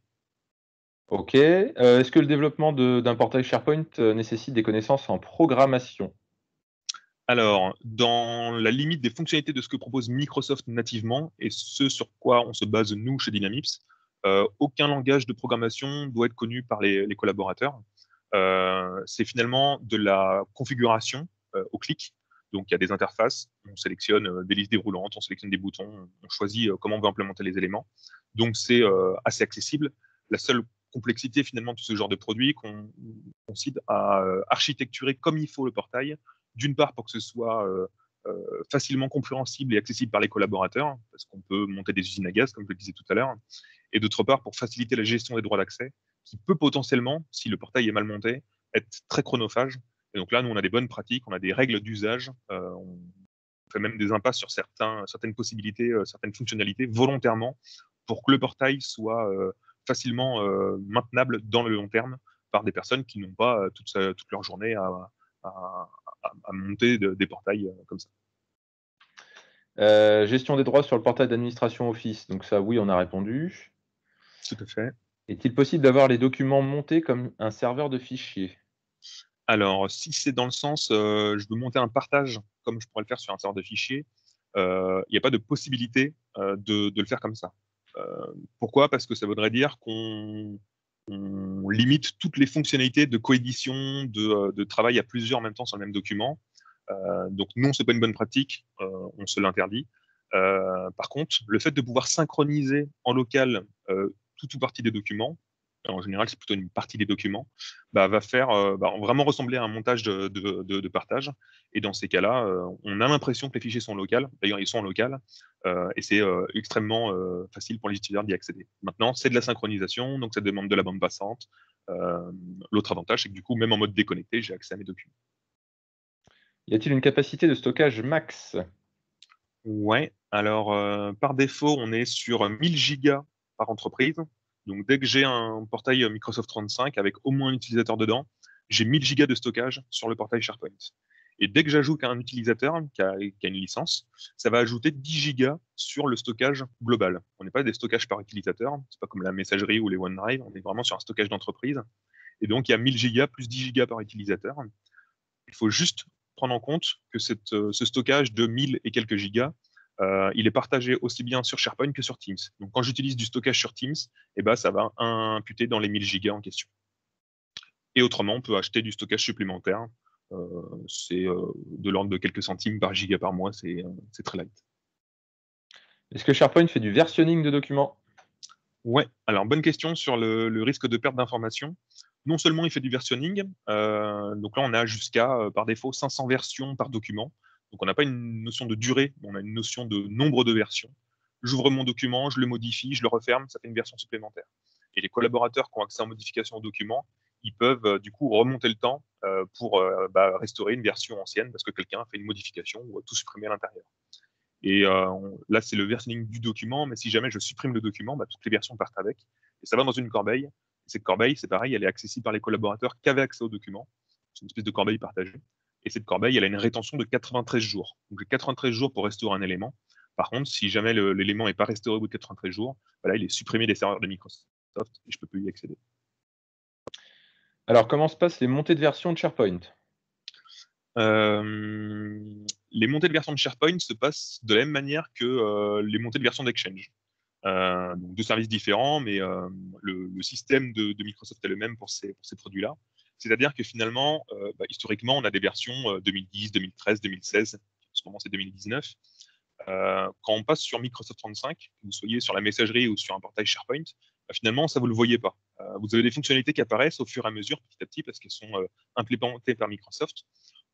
Ok. Est-ce que le développement d'un portail SharePoint nécessite des connaissances en programmation? Alors, dans la limite des fonctionnalités de ce que propose Microsoft nativement, et ce sur quoi on se base nous chez Dynamips, aucun langage de programmation doit être connu par les collaborateurs. C'est finalement de la configuration au clic. Donc, il y a des interfaces, on sélectionne des listes déroulantes, on sélectionne des boutons, on choisit comment on veut implémenter les éléments. Donc, c'est assez accessible. La seule complexité finalement de ce genre de produit qu'on cite à architecturer comme il faut le portail, d'une part pour que ce soit facilement compréhensible et accessible par les collaborateurs, parce qu'on peut monter des usines à gaz, comme je le disais tout à l'heure, et d'autre part pour faciliter la gestion des droits d'accès, qui peut potentiellement, si le portail est mal monté, être très chronophage. Et donc là, nous, on a des bonnes pratiques, on a des règles d'usage, on fait même des impasses sur certaines possibilités, certaines fonctionnalités volontairement, pour que le portail soit facilement maintenable dans le long terme par des personnes qui n'ont pas toute leur journée à monter des portails comme ça. Gestion des droits sur le portail d'administration Office. Donc ça, oui, on a répondu. Tout à fait. Est-il possible d'avoir les documents montés comme un serveur de fichiers? Alors, si c'est dans le sens, je veux monter un partage, comme je pourrais le faire sur un serveur de fichiers, il n'y a pas de possibilité de le faire comme ça. Pourquoi? Parce que ça voudrait dire qu'on limite toutes les fonctionnalités de coédition, de travail à plusieurs en même temps sur le même document. Donc non, c'est pas une bonne pratique, on se l'interdit. Par contre, le fait de pouvoir synchroniser en local tout ou partie des documents, en général c'est plutôt une partie des documents, bah, va faire vraiment ressembler à un montage de partage. Et dans ces cas-là, on a l'impression que les fichiers sont locaux. D'ailleurs, ils sont en local, et c'est extrêmement facile pour les utilisateurs d'y accéder. Maintenant, c'est de la synchronisation, donc ça demande de la bande passante. L'autre avantage, c'est que du coup, même en mode déconnecté, j'ai accès à mes documents. Y a-t-il une capacité de stockage max? Ouais, alors par défaut, on est sur 1000 gigas par entreprise. Donc dès que j'ai un portail Microsoft 35 avec au moins un utilisateur dedans, j'ai 1000 gigas de stockage sur le portail SharePoint. Et dès que j'ajoute un utilisateur qui a une licence, ça va ajouter 10 gigas sur le stockage global. On n'est pas des stockages par utilisateur, c'est pas comme la messagerie ou les OneDrive, on est vraiment sur un stockage d'entreprise. Et donc il y a 1000 gigas plus 10 gigas par utilisateur. Il faut juste prendre en compte que ce stockage de 1000 et quelques gigas, il est partagé aussi bien sur SharePoint que sur Teams. Donc quand j'utilise du stockage sur Teams, eh ben, ça va imputer dans les 1000 gigas en question. Et autrement, on peut acheter du stockage supplémentaire. C'est de l'ordre de quelques centimes par giga par mois, c'est très light. Est-ce que SharePoint fait du versionning de documents? Ouais, alors bonne question sur le risque de perte d'informations. Non seulement il fait du versionning, donc là on a jusqu'à, par défaut, 500 versions par document. Donc on n'a pas une notion de durée, mais on a une notion de nombre de versions. J'ouvre mon document, je le modifie, je le referme, ça fait une version supplémentaire. Et les collaborateurs qui ont accès en modification au document, ils peuvent du coup remonter le temps pour restaurer une version ancienne parce que quelqu'un a fait une modification ou a tout supprimé à l'intérieur. Et là, c'est le versioning du document, mais si jamais je supprime le document, toutes les versions partent avec. Et ça va dans une corbeille. Et cette corbeille, c'est pareil, elle est accessible par les collaborateurs qui avaient accès au document. C'est une espèce de corbeille partagée. Et cette corbeille, elle a une rétention de 93 jours. Donc j'ai 93 jours pour restaurer un élément. Par contre, si jamais l'élément n'est pas restauré au bout de 93 jours, il est supprimé des serveurs de Microsoft et je ne peux plus y accéder. Alors, comment se passent les montées de version de SharePoint? Les montées de version de SharePoint se passent de la même manière que les montées de version d'Exchange. Donc deux services différents, mais le système de Microsoft est le même pour ces produits-là. C'est-à-dire que finalement, historiquement, on a des versions 2010, 2013, 2016. En ce moment, c'est 2019. Quand on passe sur Microsoft 35, que vous soyez sur la messagerie ou sur un portail SharePoint, finalement, ça, vous ne le voyez pas. Vous avez des fonctionnalités qui apparaissent au fur et à mesure, petit à petit, parce qu'elles sont implémentées par Microsoft.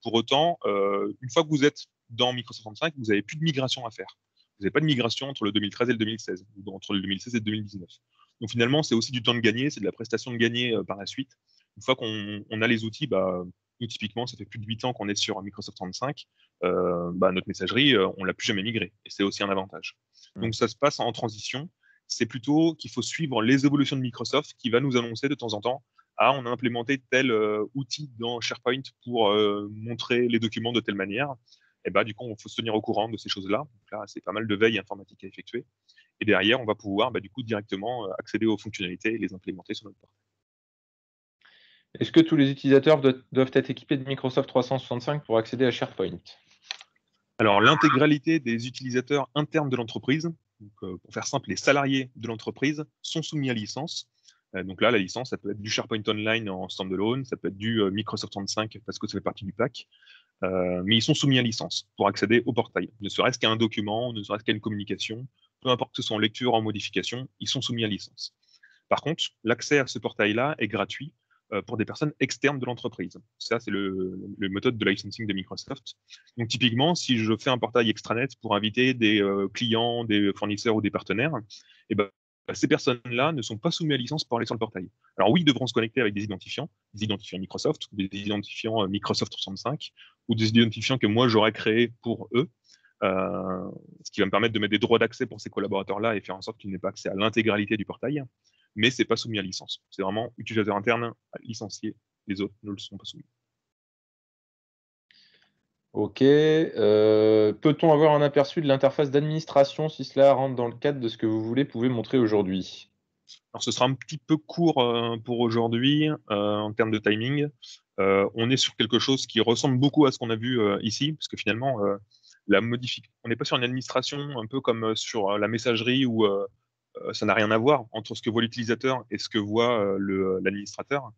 Pour autant, une fois que vous êtes dans Microsoft 35, vous n'avez plus de migration à faire. Vous n'avez pas de migration entre le 2013 et le 2016, ou entre le 2016 et le 2019. Donc finalement, c'est aussi du temps de gagner, c'est de la prestation de gagner par la suite. Une fois qu'on a les outils, nous, typiquement, ça fait plus de 8 ans qu'on est sur Microsoft 35. Notre messagerie, on l'a plus jamais migrée. Et c'est aussi un avantage. Donc ça se passe en transition. C'est plutôt qu'il faut suivre les évolutions de Microsoft qui va nous annoncer de temps en temps, on a implémenté tel outil dans SharePoint pour montrer les documents de telle manière. Et du coup, il faut se tenir au courant de ces choses-là. Donc là, c'est pas mal de veille informatique à effectuer. Et derrière, on va pouvoir du coup directement accéder aux fonctionnalités et les implémenter sur notre portail. Est-ce que tous les utilisateurs doivent être équipés de Microsoft 365 pour accéder à SharePoint? Alors, l'intégralité des utilisateurs internes de l'entreprise, pour faire simple, les salariés de l'entreprise, sont soumis à licence. Donc là, la licence, ça peut être du SharePoint Online en standalone, ça peut être du Microsoft 35 parce que ça fait partie du pack. Mais ils sont soumis à licence pour accéder au portail. Ne serait-ce qu'à un document, ne serait-ce qu'à une communication, peu importe que ce soit en lecture ou en modification, ils sont soumis à licence. Par contre, l'accès à ce portail-là est gratuit pour des personnes externes de l'entreprise. Ça, c'est le méthode de licensing de Microsoft. Donc, typiquement, si je fais un portail extranet pour inviter des clients, des fournisseurs ou des partenaires, ces personnes-là ne sont pas soumises à licence pour aller sur le portail. Alors oui, ils devront se connecter avec des identifiants Microsoft, des identifiants Microsoft 365, ou des identifiants que moi j'aurais créés pour eux, ce qui va me permettre de mettre des droits d'accès pour ces collaborateurs-là et faire en sorte qu'ils n'aient pas accès à l'intégralité du portail, mais c'est pas soumis à licence. C'est vraiment utilisateur interne licencié, les autres ne le sont pas soumis. Ok. Peut-on avoir un aperçu de l'interface d'administration si cela rentre dans le cadre de ce que vous pouvez montrer aujourd'hui? Alors ce sera un petit peu court pour aujourd'hui en termes de timing. On est sur quelque chose qui ressemble beaucoup à ce qu'on a vu ici, parce que finalement, on n'est pas sur une administration un peu comme sur la messagerie où ça n'a rien à voir entre ce que voit l'utilisateur et ce que voit l'administrateur.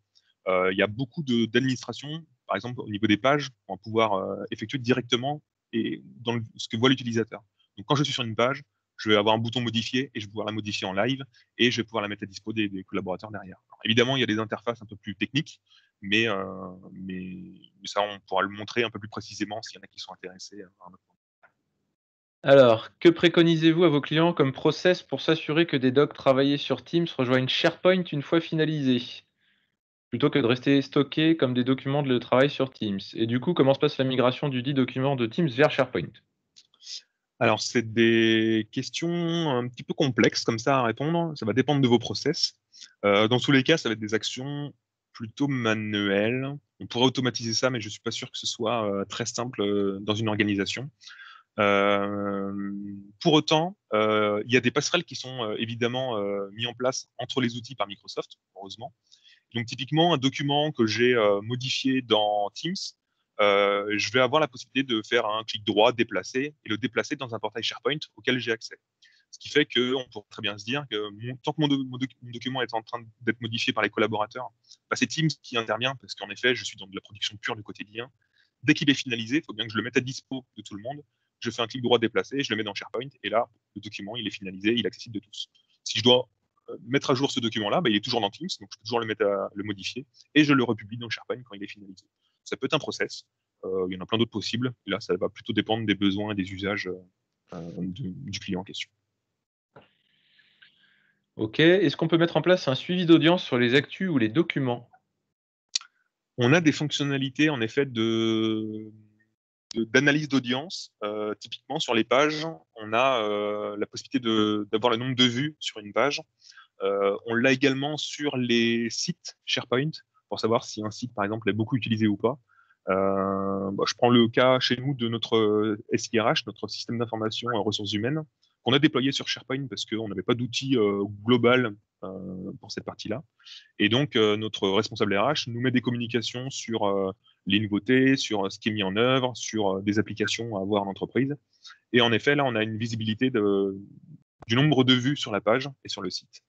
Il y a beaucoup d'administration, par exemple au niveau des pages, on va pouvoir effectuer directement et dans ce que voit l'utilisateur. Donc quand je suis sur une page, je vais avoir un bouton modifier et je vais pouvoir la modifier en live et je vais pouvoir la mettre à dispo des collaborateurs derrière. Alors, évidemment, il y a des interfaces un peu plus techniques, mais ça, on pourra le montrer un peu plus précisément s'il y en a qui sont intéressés à un autre moment. Alors, que préconisez-vous à vos clients comme process pour s'assurer que des docs travaillés sur Teams rejoignent SharePoint une fois finalisés, plutôt que de rester stockés comme des documents de travail sur Teams? Et du coup, comment se passe la migration du dit document de Teams vers SharePoint? Alors, c'est des questions un petit peu complexes comme ça à répondre. Ça va dépendre de vos process. Dans tous les cas, ça va être des actions plutôt manuelles. On pourrait automatiser ça, mais je suis pas sûr que ce soit très simple dans une organisation. Pour autant, il y a des passerelles qui sont évidemment mis en place entre les outils par Microsoft, heureusement. Donc, typiquement, un document que j'ai modifié dans Teams, je vais avoir la possibilité de faire un clic droit, déplacer, et le déplacer dans un portail SharePoint auquel j'ai accès. Ce qui fait qu'on pourrait très bien se dire que tant que mon document est en train d'être modifié par les collaborateurs, bah, c'est Teams qui intervient parce qu'en effet, je suis dans de la production pure du quotidien. Dès qu'il est finalisé, il faut bien que je le mette à dispo de tout le monde. Je fais un clic droit déplacé, je le mets dans SharePoint et là, le document, il est finalisé, il est accessible de tous. Si je dois mettre à jour ce document-là, bah, il est toujours dans Teams, donc je peux toujours le modifier et je le republie dans SharePoint quand il est finalisé. Ça peut être un process. Il y en a plein d'autres possibles. Et là, ça va plutôt dépendre des besoins et des usages du client en question. Ok. Est-ce qu'on peut mettre en place un suivi d'audience sur les actus ou les documents? On a des fonctionnalités, en effet, d'analyse d'audience. Typiquement, sur les pages, on a la possibilité d'avoir le nombre de vues sur une page. On l'a également sur les sites SharePoint, pour savoir si un site, par exemple, est beaucoup utilisé ou pas. Je prends le cas chez nous de notre SIRH, notre système d'information ressources humaines, qu'on a déployé sur SharePoint parce qu'on n'avait pas d'outil global pour cette partie-là. Et donc, notre responsable RH nous met des communications sur les nouveautés, sur ce qui est mis en œuvre, sur des applications à avoir en entreprise. Et en effet, là, on a une visibilité du nombre de vues sur la page et sur le site.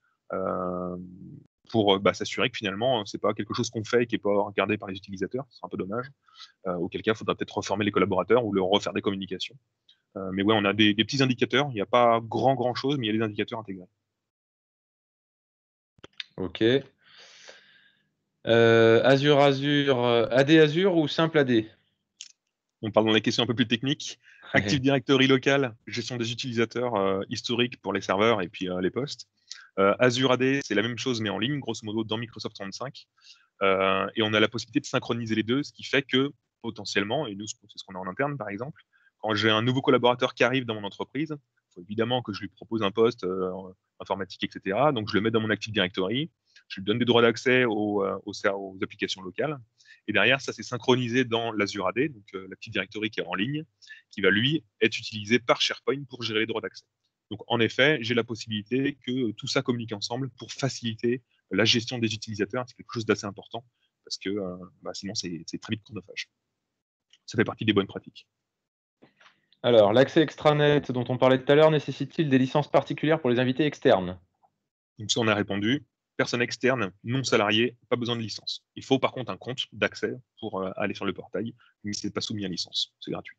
Pour s'assurer que finalement, c'est pas quelque chose qu'on fait et qui n'est pas regardé par les utilisateurs. C'est un peu dommage. Auquel cas, il faudra peut-être reformer les collaborateurs ou leur refaire des communications. Mais ouais, on a des petits indicateurs. Il n'y a pas grand-chose, mais il y a des indicateurs intégrés. Ok. Azure, AD Azure ou simple AD? On parle dans les questions un peu plus techniques. Active Directory local, gestion des utilisateurs historiques pour les serveurs et puis les postes. Azure AD, c'est la même chose, mais en ligne, grosso modo, dans Microsoft 35. Et on a la possibilité de synchroniser les deux, ce qui fait que, potentiellement, et nous, c'est ce qu'on a en interne, par exemple, quand j'ai un nouveau collaborateur qui arrive dans mon entreprise, il faut évidemment que je lui propose un poste informatique, etc. Donc, je le mets dans mon Active Directory, je lui donne des droits d'accès aux applications locales. Et derrière, ça, c'est synchronisé dans l'Azure AD, donc l'Active Directory qui est en ligne, qui va, lui, être utilisé par SharePoint pour gérer les droits d'accès. Donc, en effet, j'ai la possibilité que tout ça communique ensemble pour faciliter la gestion des utilisateurs. C'est quelque chose d'assez important parce que sinon, c'est très vite chronophage. Ça fait partie des bonnes pratiques. Alors, l'accès extranet dont on parlait tout à l'heure nécessite-t-il des licences particulières pour les invités externes? Donc, ça, on a répondu. Personne externe, non salarié, pas besoin de licence. Il faut par contre un compte d'accès pour aller sur le portail, mais ce n'est pas soumis à licence. C'est gratuit.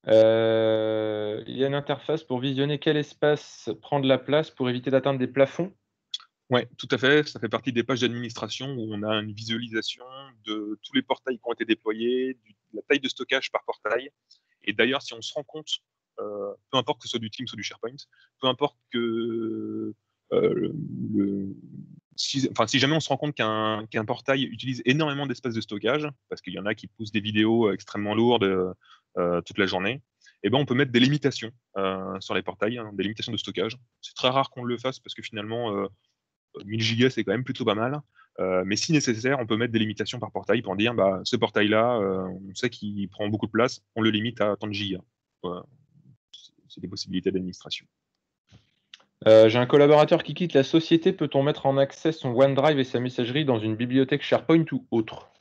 Il y a une interface pour visionner quel espace prend de la place pour éviter d'atteindre des plafonds? Oui, tout à fait. Ça fait partie des pages d'administration où on a une visualisation de tous les portails qui ont été déployés, de la taille de stockage par portail. Et d'ailleurs, si on se rend compte, peu importe que ce soit du Teams ou du SharePoint, peu importe que si jamais on se rend compte qu'un portail utilise énormément d'espace de stockage, parce qu'il y en a qui poussent des vidéos extrêmement lourdes toute la journée, eh ben on peut mettre des limitations sur les portails, des limitations de stockage. C'est très rare qu'on le fasse parce que finalement, 1000 gigas, c'est quand même plutôt pas mal. Mais si nécessaire, on peut mettre des limitations par portail pour dire ce portail-là, on sait qu'il prend beaucoup de place, on le limite à tant de gigas. Voilà. C'est des possibilités d'administration. J'ai un collaborateur qui quitte la société. Peut-on mettre en accès son OneDrive et sa messagerie dans une bibliothèque SharePoint ou autre?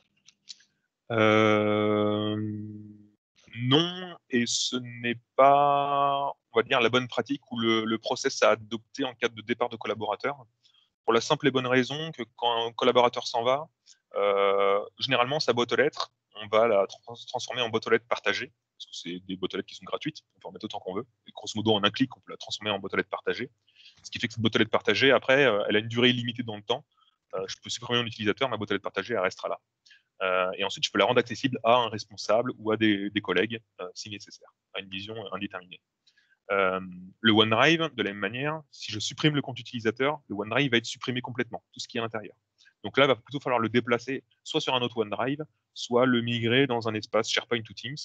Non, et ce n'est pas, on va dire, la bonne pratique ou le process à adopter en cas de départ de collaborateur. Pour la simple et bonne raison que quand un collaborateur s'en va, généralement, sa boîte aux lettres, on va la transformer en boîte aux lettres partagée, parce que c'est des boîtes aux lettres qui sont gratuites, on peut en mettre autant qu'on veut. Et grosso modo, en un clic, on peut la transformer en boîte aux lettres partagée. Ce qui fait que cette boîte aux lettres partagée, après, elle a une durée illimitée dans le temps. Je peux supprimer mon utilisateur, ma boîte aux lettres partagée, elle restera là. Et ensuite, je peux la rendre accessible à un responsable ou à des collègues, si nécessaire, à une vision indéterminée. Le OneDrive, de la même manière, si je supprime le compte utilisateur, le OneDrive va être supprimé complètement, tout ce qui est à l'intérieur. Donc là, il va plutôt falloir le déplacer soit sur un autre OneDrive, soit le migrer dans un espace SharePoint ou Teams,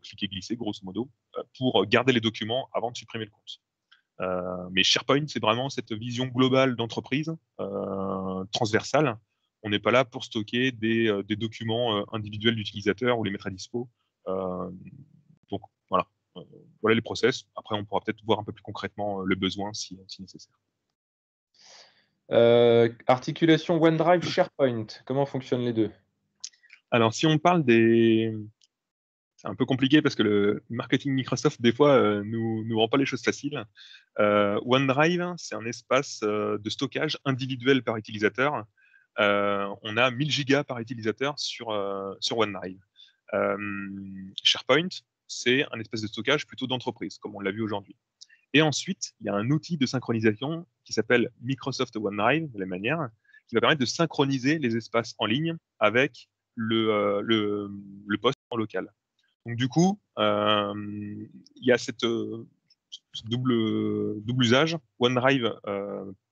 cliquer glisser grosso modo, pour garder les documents avant de supprimer le compte. Mais SharePoint, c'est vraiment cette vision globale d'entreprise, transversale. On n'est pas là pour stocker des documents individuels d'utilisateurs ou les mettre à dispo. Donc voilà. Voilà les process. Après, on pourra peut-être voir un peu plus concrètement le besoin si nécessaire. Articulation OneDrive SharePoint, comment fonctionnent les deux? Alors, si on parle c'est un peu compliqué parce que le marketing Microsoft, des fois, nous rend pas les choses faciles. OneDrive, c'est un espace de stockage individuel par utilisateur. On a 1000 gigas par utilisateur sur OneDrive. SharePoint, c'est un espace de stockage plutôt d'entreprise, comme on l'a vu aujourd'hui. Et ensuite, il y a un outil de synchronisation qui s'appelle Microsoft OneDrive, de la manière, qui va permettre de synchroniser les espaces en ligne avec le poste en local. Donc du coup, il y a ce double usage, OneDrive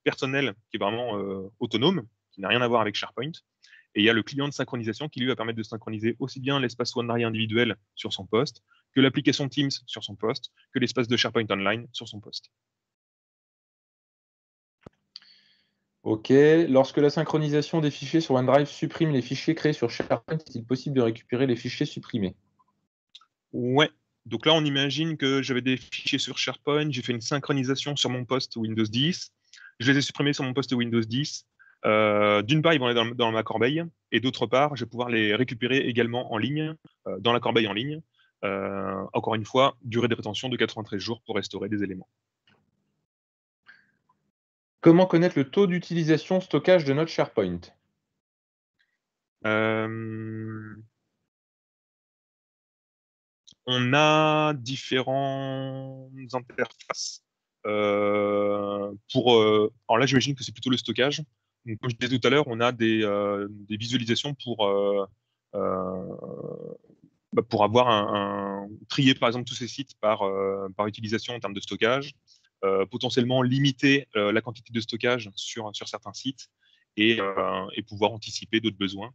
personnel qui est vraiment autonome, qui n'a rien à voir avec SharePoint, et il y a le client de synchronisation qui lui va permettre de synchroniser aussi bien l'espace OneDrive individuel sur son poste, que l'application Teams sur son poste, que l'espace de SharePoint Online sur son poste. Ok. Lorsque la synchronisation des fichiers sur OneDrive supprime les fichiers créés sur SharePoint, est-il possible de récupérer les fichiers supprimés? Ouais. Donc là, on imagine que j'avais des fichiers sur SharePoint, j'ai fait une synchronisation sur mon poste Windows 10, je les ai supprimés sur mon poste Windows 10. D'une part, ils vont aller dans ma corbeille, et d'autre part, je vais pouvoir les récupérer également en ligne, dans la corbeille en ligne. Encore une fois, durée de rétention de 93 jours pour restaurer des éléments. Comment connaître le taux d'utilisation stockage de notre SharePoint? On a différentes interfaces. Alors là, j'imagine que c'est plutôt le stockage. Donc, comme je disais tout à l'heure, on a des visualisations pour avoir trier par exemple tous ces sites par utilisation en termes de stockage, potentiellement limiter la quantité de stockage sur certains sites et pouvoir anticiper d'autres besoins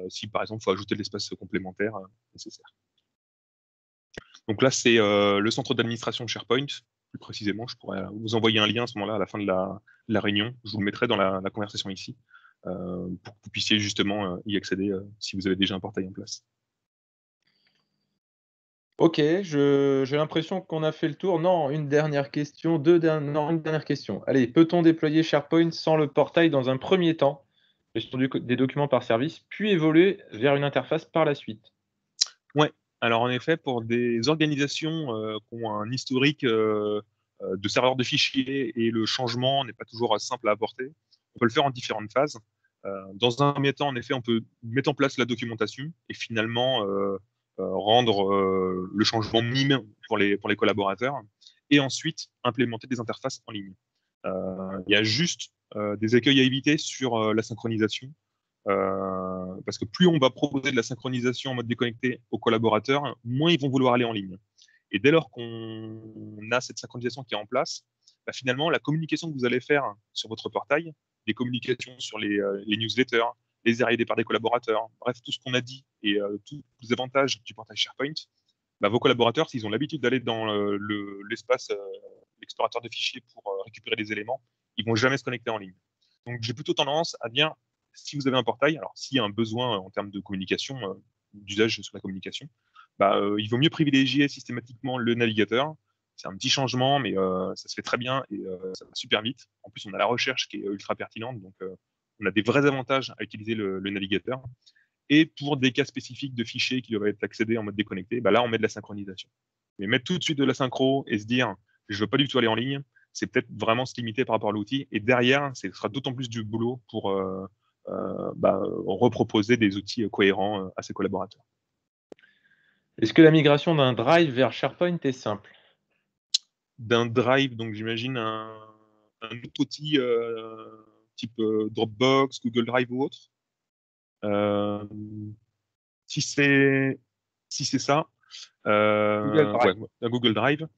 si par exemple il faut ajouter de l'espace complémentaire nécessaire. Donc là, c'est le centre d'administration de SharePoint. Plus précisément, je pourrais vous envoyer un lien à ce moment-là à la fin de la réunion. Je vous le mettrai dans la conversation ici pour que vous puissiez justement y accéder si vous avez déjà un portail en place. Ok, j'ai l'impression qu'on a fait le tour. Non, une dernière question, non, une dernière question. Allez, peut-on déployer SharePoint sans le portail dans un premier temps, gestion des documents par service, puis évoluer vers une interface par la suite? Ouais. Alors en effet, pour des organisations qui ont un historique de serveurs de fichiers et le changement n'est pas toujours simple à apporter, on peut le faire en différentes phases. Dans un premier temps, en effet, on peut mettre en place la documentation et finalement rendre le changement minime pour les collaborateurs et ensuite implémenter des interfaces en ligne. Il y a juste des écueils à éviter sur la synchronisation. Parce que plus on va proposer de la synchronisation en mode déconnecté aux collaborateurs, moins ils vont vouloir aller en ligne. Et dès lors qu'on a cette synchronisation qui est en place, bah finalement, la communication que vous allez faire sur votre portail, les communications sur les newsletters, les RD par des collaborateurs, bref, tout ce qu'on a dit et tous les avantages du portail SharePoint, bah vos collaborateurs, s'ils ont l'habitude d'aller dans l'espace, l'explorateur de fichiers pour récupérer des éléments, ils vont jamais se connecter en ligne. Donc, j'ai plutôt tendance à dire, si vous avez un portail, alors s'il y a un besoin en termes de communication, d'usage sur la communication, bah, il vaut mieux privilégier systématiquement le navigateur. C'est un petit changement, mais ça se fait très bien et ça va super vite. En plus, on a la recherche qui est ultra pertinente, donc on a des vrais avantages à utiliser le navigateur. Et pour des cas spécifiques de fichiers qui doivent être accédés en mode déconnecté, bah là, on met de la synchronisation. Mais mettre tout de suite de la synchro et se dire, je veux pas du tout aller en ligne, c'est peut-être vraiment se limiter par rapport à l'outil. Et derrière, ce sera d'autant plus du boulot pour reproposer des outils cohérents à ses collaborateurs. Est-ce que la migration d'un Drive vers SharePoint est simple? D'un Drive, donc j'imagine un autre outil type Dropbox, Google Drive ou autre. Si c'est ça, Google Drive. ouais, un Google Drive.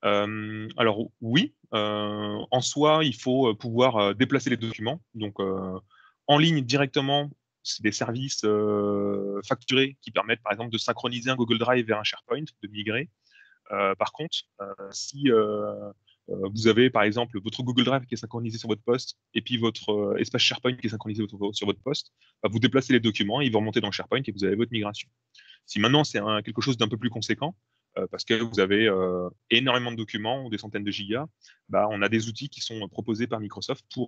Alors oui, en soi, il faut pouvoir déplacer les documents. Donc en ligne directement, c'est des services facturés qui permettent par exemple de synchroniser un Google Drive vers un SharePoint, de migrer. Par contre, si vous avez par exemple votre Google Drive qui est synchronisé sur votre poste et puis votre espace SharePoint qui est synchronisé sur votre poste, bah, vous déplacez les documents, ils vont remonter dans SharePoint et vous avez votre migration. Si maintenant c'est quelque chose d'un peu plus conséquent, parce que vous avez énormément de documents, des centaines de gigas, bah, on a des outils qui sont proposés par Microsoft pour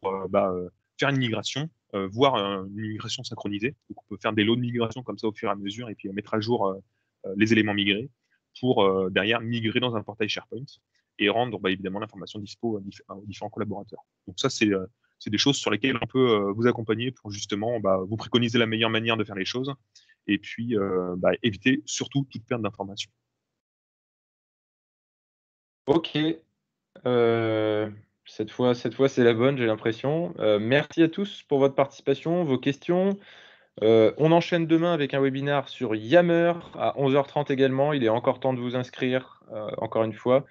faire une migration, voire une migration synchronisée. Donc on peut faire des lots de migration comme ça au fur et à mesure et puis mettre à jour les éléments migrés pour derrière migrer dans un portail SharePoint et rendre évidemment l'information dispo aux différents collaborateurs. Donc ça, c'est des choses sur lesquelles on peut vous accompagner pour justement vous préconiser la meilleure manière de faire les choses et puis éviter surtout toute perte d'informations. Ok. Cette fois, c'est la bonne, j'ai l'impression. Merci à tous pour votre participation, vos questions. On enchaîne demain avec un webinaire sur Yammer à 11h30 également. Il est encore temps de vous inscrire, encore une fois.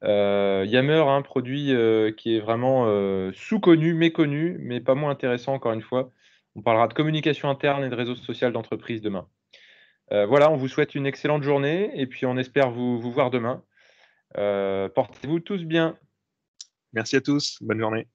Yammer, un produit qui est vraiment sous-connu, méconnu, mais pas moins intéressant, encore une fois. On parlera de communication interne et de réseau social d'entreprise demain. Voilà, on vous souhaite une excellente journée et puis on espère vous voir demain. Portez-vous tous bien. Merci à tous, bonne journée.